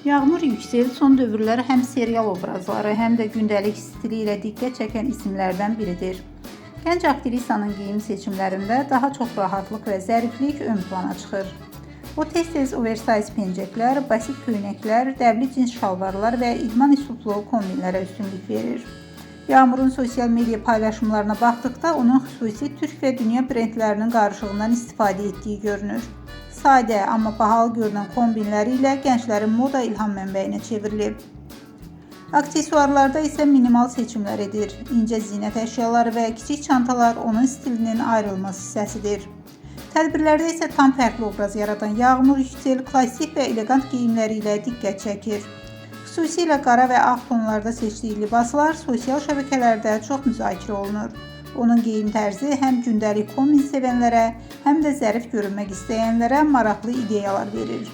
Yağmur Yüksel son dövrlər həm serial obrazları, həm də gündəlik stili ilə diqqət çəkən isimlərdən biridir. Gənc aktrisanın geyim seçimlərində daha çox rahatlıq və zəriflik ön plana çıxır. O tez-tez oversize pencəklər, basit köynəklər, dəbli cins şalvarlar və idman üslublu kombinlərə üstünlük verir. Yağmurun sosial media paylaşımlarına baxdıqda onun xüsusi türk və dünya brendlərinin qarışığından istifadə etdiyi görünür. Sadə, amma bahalı görünən kombinləri ilə gənclərin moda ilham mənbəyinə çevrilib. Aksesuarlarda isə minimal seçimlər edir. İncə zinət əşyaları və kiçik çantalar onun stilinin ayrılmaz hissəsidir. Tədbirlərdə isə tam fərqli obraz yaradan Yağmur Yüksel klassik və elegant geyimləri ilə diqqət çəkir. Xüsusilə qara və ağ tonlarda seçdiyi libaslar sosial şəbəkələrdə çox müzakirə olunur. Onun geyim tərzi həm gündəlik kombin sevənlərə, həm də zərif görünmək istəyənlərə maraqlı ideyalar verir.